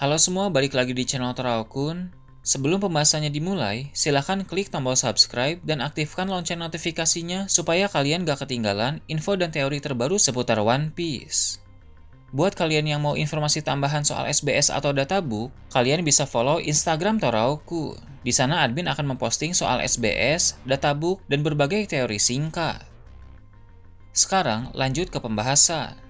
Halo semua, balik lagi di channel Teraokun. Sebelum pembahasannya dimulai, silahkan klik tombol subscribe dan aktifkan lonceng notifikasinya supaya kalian gak ketinggalan info dan teori terbaru seputar One Piece. Buat kalian yang mau informasi tambahan soal SBS atau databook, kalian bisa follow Instagram Teraokun. Di sana admin akan memposting soal SBS, databook, dan berbagai teori singkat. Sekarang lanjut ke pembahasan.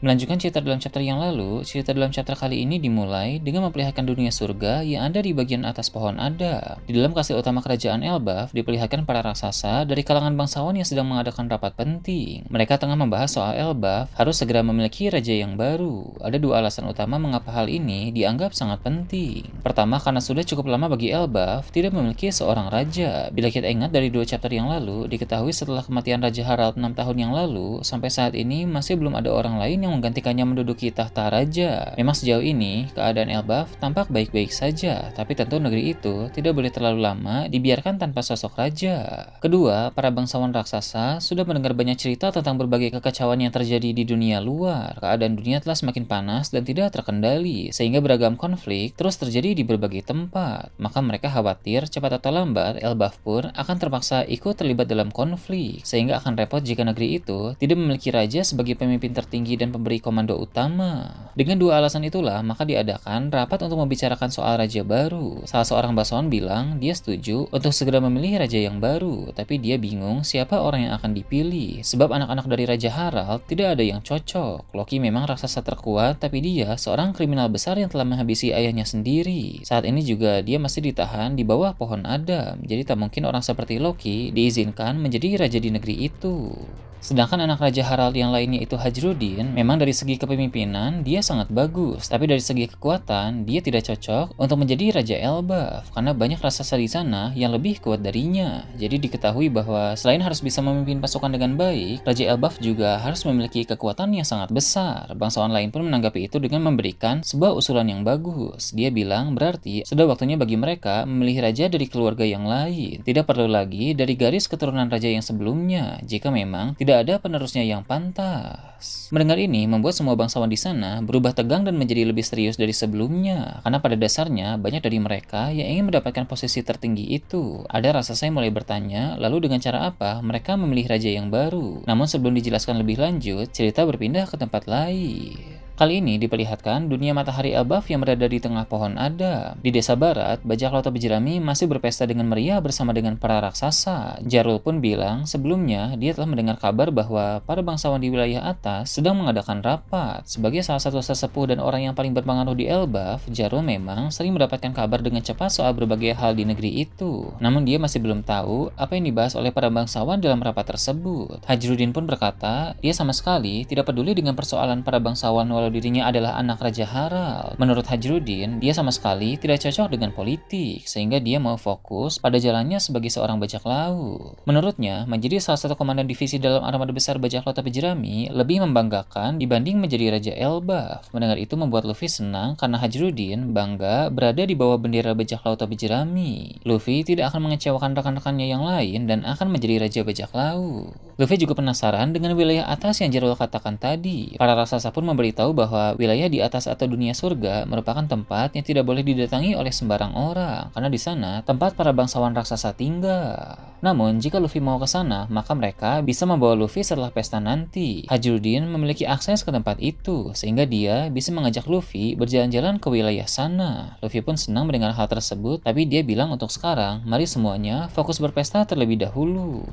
Melanjutkan cerita dalam chapter yang lalu, cerita dalam chapter kali ini dimulai dengan memperlihatkan dunia surga yang ada di bagian atas pohon Adam. Di dalam kastil utama kerajaan Elbaf, diperlihatkan para raksasa dari kalangan bangsawan yang sedang mengadakan rapat penting. Mereka tengah membahas soal Elbaf harus segera memiliki raja yang baru. Ada dua alasan utama mengapa hal ini dianggap sangat penting. Pertama, karena sudah cukup lama bagi Elbaf tidak memiliki seorang raja. Bila kita ingat dari dua chapter yang lalu, diketahui setelah kematian Raja Harald 6 tahun yang lalu, sampai saat ini masih belum ada orang lain yang menggantikannya menduduki tahta raja. Memang sejauh ini, keadaan Elbaf tampak baik-baik saja, tapi tentu negeri itu tidak boleh terlalu lama dibiarkan tanpa sosok raja. Kedua, para bangsawan raksasa sudah mendengar banyak cerita tentang berbagai kekacauan yang terjadi di dunia luar. Keadaan dunia telah semakin panas dan tidak terkendali, sehingga beragam konflik terus terjadi di berbagai tempat. Maka mereka khawatir cepat atau lambat Elbaf pun akan terpaksa ikut terlibat dalam konflik, sehingga akan repot jika negeri itu tidak memiliki raja sebagai pemimpin tertinggi dan pemberi komando utama. Dengan dua alasan itulah, maka diadakan rapat untuk membicarakan soal raja baru. Salah seorang bangsawan bilang dia setuju untuk segera memilih raja yang baru, tapi dia bingung siapa orang yang akan dipilih, sebab anak-anak dari Raja Harald tidak ada yang cocok. Loki memang raksasa terkuat, tapi dia seorang kriminal besar yang telah menghabisi ayahnya sendiri. Saat ini juga dia masih ditahan di bawah pohon Adam, jadi tak mungkin orang seperti Loki diizinkan menjadi raja di negeri itu. Sedangkan anak Raja Harald yang lainnya itu Hajrudin, memang dari segi kepemimpinan dia sangat bagus, tapi dari segi kekuatan dia tidak cocok untuk menjadi Raja Elbaf karena banyak raksasa di sana yang lebih kuat darinya. Jadi diketahui bahwa selain harus bisa memimpin pasukan dengan baik, Raja Elbaf juga harus memiliki kekuatan yang sangat besar. Bangsawan lain pun menanggapi itu dengan memberikan sebuah usulan yang bagus. Dia bilang berarti sudah waktunya bagi mereka memilih raja dari keluarga yang lain. Tidak perlu lagi dari garis keturunan raja yang sebelumnya, jika memang tidak ada penerusnya yang pantas. Mendengar ini membuat semua bangsawan di sana berubah tegang dan menjadi lebih serius dari sebelumnya, karena pada dasarnya banyak dari mereka yang ingin mendapatkan posisi tertinggi itu. Ada raksasa yang mulai bertanya, lalu dengan cara apa mereka memilih raja yang baru. Namun sebelum dijelaskan lebih lanjut, cerita berpindah ke tempat lain. Kali ini diperlihatkan dunia matahari Elbaf yang berada di tengah pohon Adam. Di desa barat, bajak laut tepi jerami masih berpesta dengan meriah bersama dengan para raksasa. Jarul pun bilang sebelumnya dia telah mendengar kabar bahwa para bangsawan di wilayah atas sedang mengadakan rapat. Sebagai salah satu sesepuh dan orang yang paling berpengaruh di Elbaf, Jarul memang sering mendapatkan kabar dengan cepat soal berbagai hal di negeri itu. Namun dia masih belum tahu apa yang dibahas oleh para bangsawan dalam rapat tersebut. Hajrudin pun berkata, dia sama sekali tidak peduli dengan persoalan para bangsawan walau dirinya adalah anak Raja Harald. Menurut Hajrudin, dia sama sekali tidak cocok dengan politik, sehingga dia mau fokus pada jalannya sebagai seorang bajak laut. Menurutnya, menjadi salah satu komandan divisi dalam armada besar bajak laut tepi jerami lebih membanggakan dibanding menjadi Raja Elbaf. Mendengar itu membuat Luffy senang karena Hajrudin bangga berada di bawah bendera bajak laut tepi jerami. Luffy tidak akan mengecewakan rekan-rekannya yang lain dan akan menjadi Raja Bajak Laut. Luffy juga penasaran dengan wilayah atas yang Jarul katakan tadi. Para raksasa pun memberitahu bahwa wilayah di atas atau dunia surga merupakan tempat yang tidak boleh didatangi oleh sembarang orang, karena di sana tempat para bangsawan raksasa tinggal. Namun, jika Luffy mau ke sana, maka mereka bisa membawa Luffy setelah pesta nanti. Hajrudin memiliki akses ke tempat itu, sehingga dia bisa mengajak Luffy berjalan-jalan ke wilayah sana. Luffy pun senang mendengar hal tersebut, tapi dia bilang untuk sekarang, mari semuanya fokus berpesta terlebih dahulu.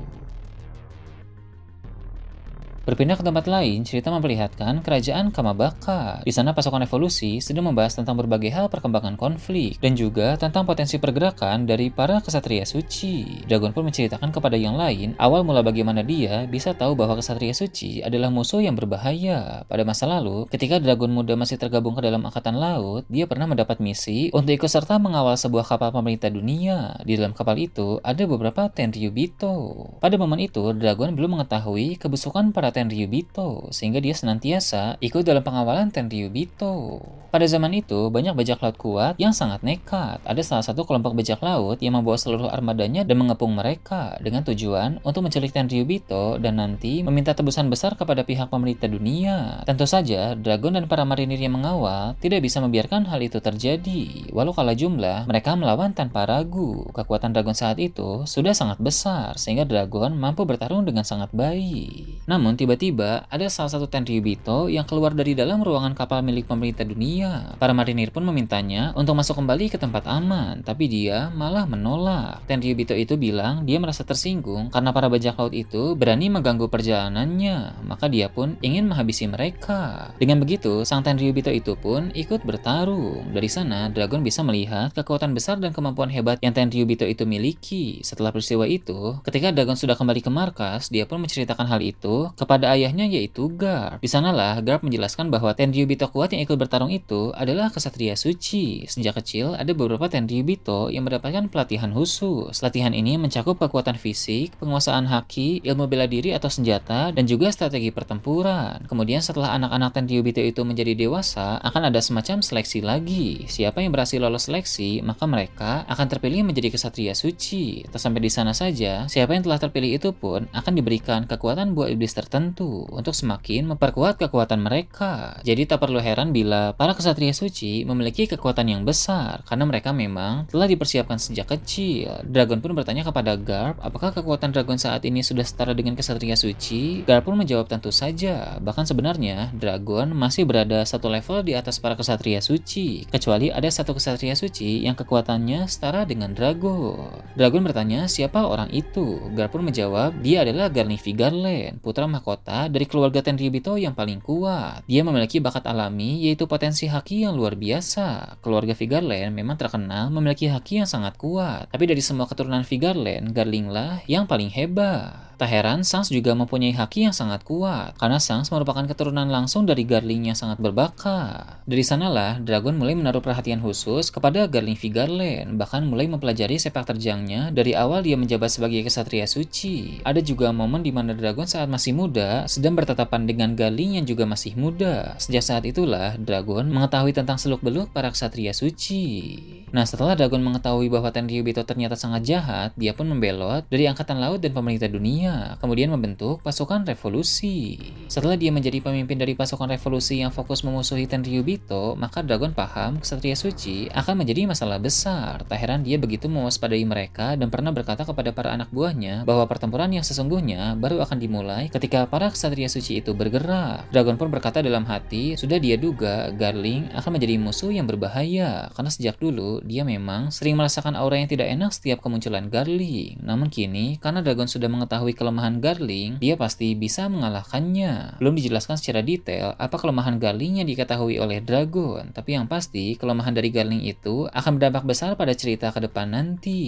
Berpindah ke tempat lain, cerita memperlihatkan kerajaan Kamabaka. Di sana pasukan evolusi sedang membahas tentang berbagai hal perkembangan konflik dan juga tentang potensi pergerakan dari para kesatria suci. Dragon pun menceritakan kepada yang lain awal mula bagaimana dia bisa tahu bahwa kesatria suci adalah musuh yang berbahaya. Pada masa lalu, ketika Dragon Muda masih tergabung ke dalam angkatan laut, dia pernah mendapat misi untuk ikut serta mengawal sebuah kapal pemerintah dunia. Di dalam kapal itu ada beberapa Tenryubito. Pada momen itu, Dragon belum mengetahui kebusukan para Tenryubito, sehingga dia senantiasa ikut dalam pengawalan Tenryubito. Pada zaman itu, banyak bajak laut kuat yang sangat nekat. Ada salah satu kelompok bajak laut yang membawa seluruh armadanya dan mengepung mereka dengan tujuan untuk menculik Tenryubito dan nanti meminta tebusan besar kepada pihak pemerintah dunia. Tentu saja, Dragon dan para marinir yang mengawal tidak bisa membiarkan hal itu terjadi. Walau kalah jumlah, mereka melawan tanpa ragu. Kekuatan Dragon saat itu sudah sangat besar, sehingga Dragon mampu bertarung dengan sangat baik. Namun, tiba-tiba ada salah satu Tenryubito yang keluar dari dalam ruangan kapal milik pemerintah dunia. Para marinir pun memintanya untuk masuk kembali ke tempat aman, tapi dia malah menolak. Tenryubito itu bilang dia merasa tersinggung karena para bajak laut itu berani mengganggu perjalanannya, maka dia pun ingin menghabisi mereka. Dengan begitu, sang Tenryubito itu pun ikut bertarung. Dari sana, Dragon bisa melihat kekuatan besar dan kemampuan hebat yang Tenryubito itu miliki. Setelah peristiwa itu, ketika Dragon sudah kembali ke markas, dia pun menceritakan hal itu kepada ayahnya, yaitu Garp. Di sanalah Garp menjelaskan bahwa Tenryubito kuat yang ikut bertarung itu adalah kesatria suci. Sejak kecil, ada beberapa Tenryubito yang mendapatkan pelatihan khusus. Latihan ini mencakup kekuatan fisik, penguasaan haki, ilmu bela diri atau senjata, dan juga strategi pertempuran. Kemudian setelah anak-anak Tenryubito itu menjadi dewasa, akan ada semacam seleksi lagi. Siapa yang berhasil lolos seleksi, maka mereka akan terpilih menjadi kesatria suci. Tak sampai di sana saja, siapa yang telah terpilih itu pun akan diberikan kekuatan buah iblis tertentu untuk semakin memperkuat kekuatan mereka. Jadi tak perlu heran bila para kesatria suci memiliki kekuatan yang besar karena mereka memang telah dipersiapkan sejak kecil. Dragon pun bertanya kepada Garp, apakah kekuatan Dragon saat ini sudah setara dengan kesatria suci? Garp pun menjawab tentu saja. Bahkan sebenarnya Dragon masih berada satu level di atas para kesatria suci, kecuali ada satu kesatria suci yang kekuatannya setara dengan Dragon. Dragon bertanya siapa orang itu. Garp pun menjawab dia adalah Garling Vigarland, putra mahkota dari keluarga Tenryubito yang paling kuat. Dia memiliki bakat alami yaitu potensi haki yang luar biasa. Keluarga Vigarland memang terkenal memiliki haki yang sangat kuat, tapi dari semua keturunan Vigarland, Garling lah yang paling hebat. Tak heran, Shanks juga mempunyai haki yang sangat kuat, karena Shanks merupakan keturunan langsung dari Garling yang sangat berbakat. Dari sanalah, Dragon mulai menaruh perhatian khusus kepada Garling Vigarland, bahkan mulai mempelajari sepak terjangnya dari awal dia menjabat sebagai kesatria suci. Ada juga momen di mana Dragon saat masih muda sedang bertatapan dengan Garling yang juga masih muda. Sejak saat itulah, Dragon mengetahui tentang seluk-beluk para kesatria suci. Nah, setelah Dragon mengetahui bahwa Tenryubito ternyata sangat jahat, dia pun membelot dari Angkatan Laut dan pemerintah dunia, kemudian membentuk pasukan revolusi. Setelah dia menjadi pemimpin dari pasukan revolusi yang fokus memusuhi Tenryubito, maka Dragon paham kesatria suci akan menjadi masalah besar. Tak heran dia begitu mewaspadai mereka dan pernah berkata kepada para anak buahnya bahwa pertempuran yang sesungguhnya baru akan dimulai ketika para kesatria suci itu bergerak. Dragon pun berkata dalam hati, sudah dia duga Garling akan menjadi musuh yang berbahaya, karena sejak dulu dia memang sering merasakan aura yang tidak enak setiap kemunculan Garling. Namun kini, karena Dragon sudah mengetahui kelemahan Garling, dia pasti bisa mengalahkannya. Belum dijelaskan secara detail apa kelemahan Garling yang diketahui oleh Dragon, tapi yang pasti kelemahan dari Garling itu akan berdampak besar pada cerita ke depan nanti.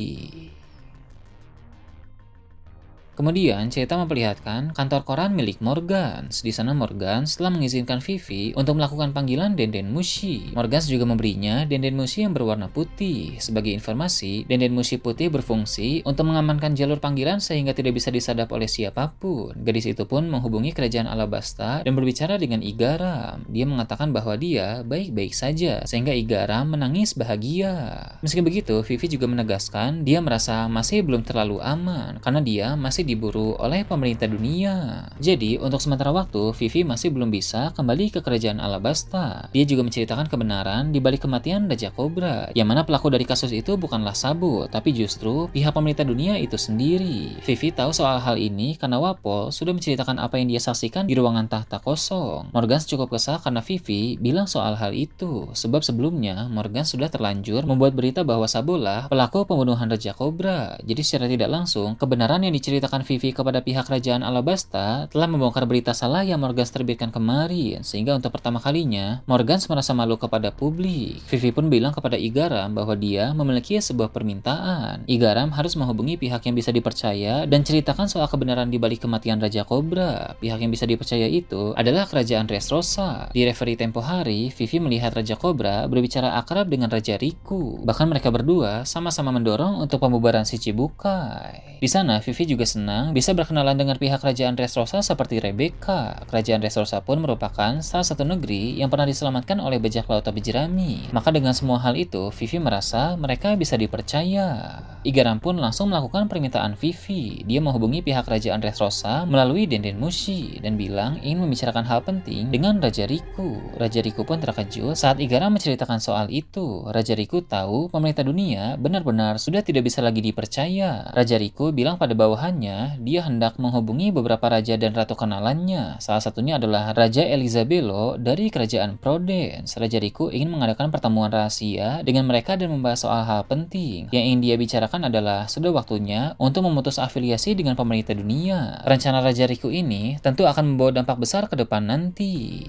Kemudian, cerita memperlihatkan kantor koran milik Morgans. Di sana Morgans telah mengizinkan Vivi untuk melakukan panggilan Denden Mushi. Morgans juga memberinya Denden Mushi yang berwarna putih. Sebagai informasi, Denden Mushi putih berfungsi untuk mengamankan jalur panggilan sehingga tidak bisa disadap oleh siapapun. Gadis itu pun menghubungi kerajaan Alabasta dan berbicara dengan Igaram. Dia mengatakan bahwa dia baik-baik saja, sehingga Igaram menangis bahagia. Meski begitu, Vivi juga menegaskan dia merasa masih belum terlalu aman karena dia masih diburu oleh pemerintah dunia. Jadi, untuk sementara waktu, Vivi masih belum bisa kembali ke kerajaan Alabasta. Dia juga menceritakan kebenaran di balik kematian Raja Cobra, yang mana pelaku dari kasus itu bukanlah Sabo, tapi justru pihak pemerintah dunia itu sendiri. Vivi tahu soal hal ini karena Wapol sudah menceritakan apa yang dia saksikan di ruangan tahta kosong. Morgans cukup kesal karena Vivi bilang soal hal itu, sebab sebelumnya Morgans sudah terlanjur membuat berita bahwa Sabo lah pelaku pembunuhan Raja Cobra. Jadi secara tidak langsung, kebenaran yang diceritakan Vivi kepada pihak kerajaan Alabasta telah membongkar berita salah yang Morgans terbitkan kemarin, sehingga untuk pertama kalinya Morgans merasa malu kepada publik. Vivi pun bilang kepada Igaram bahwa dia memiliki sebuah permintaan. Igaram harus menghubungi pihak yang bisa dipercaya dan ceritakan soal kebenaran di balik kematian Raja Cobra. Pihak yang bisa dipercaya itu adalah kerajaan Dressrosa. Di referee tempo hari, Vivi melihat Raja Cobra berbicara akrab dengan Raja Riku. Bahkan mereka berdua sama-sama mendorong untuk pembubaran Shichibukai. Di sana, Vivi juga senang senang bisa berkenalan dengan pihak kerajaan Dressrosa seperti Rebecca. Kerajaan Dressrosa pun merupakan salah satu negeri yang pernah diselamatkan oleh bajak laut topi jerami. Maka dengan semua hal itu, Vivi merasa mereka bisa dipercaya. Igaram pun langsung melakukan permintaan Vivi. Dia menghubungi pihak kerajaan Dressrosa melalui Denden Mushi dan bilang ingin membicarakan hal penting dengan Raja Riku. Raja Riku pun terkejut saat Igaram menceritakan soal itu. Raja Riku tahu pemerintah dunia benar-benar sudah tidak bisa lagi dipercaya. Raja Riku bilang pada bawahannya, dia hendak menghubungi beberapa raja dan ratu kenalannya. Salah satunya adalah Raja Elizabelo dari kerajaan Provence. Raja Riku ingin mengadakan pertemuan rahasia dengan mereka dan membahas soal hal penting. Yang ingin dia bicarakan adalah sudah waktunya untuk memutus afiliasi dengan pemerintah dunia. Rencana Raja Riku ini tentu akan membawa dampak besar ke depan nanti.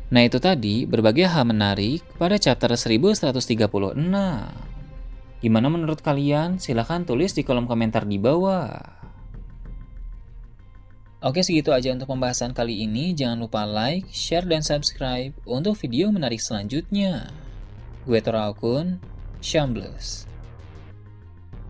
Nah itu tadi berbagai hal menarik pada chapter 1136. Gimana menurut kalian? Silahkan tulis di kolom komentar di bawah. Oke, segitu aja untuk pembahasan kali ini. Jangan lupa like, share, dan subscribe untuk video menarik selanjutnya. Gue Tora Okun, Shambles.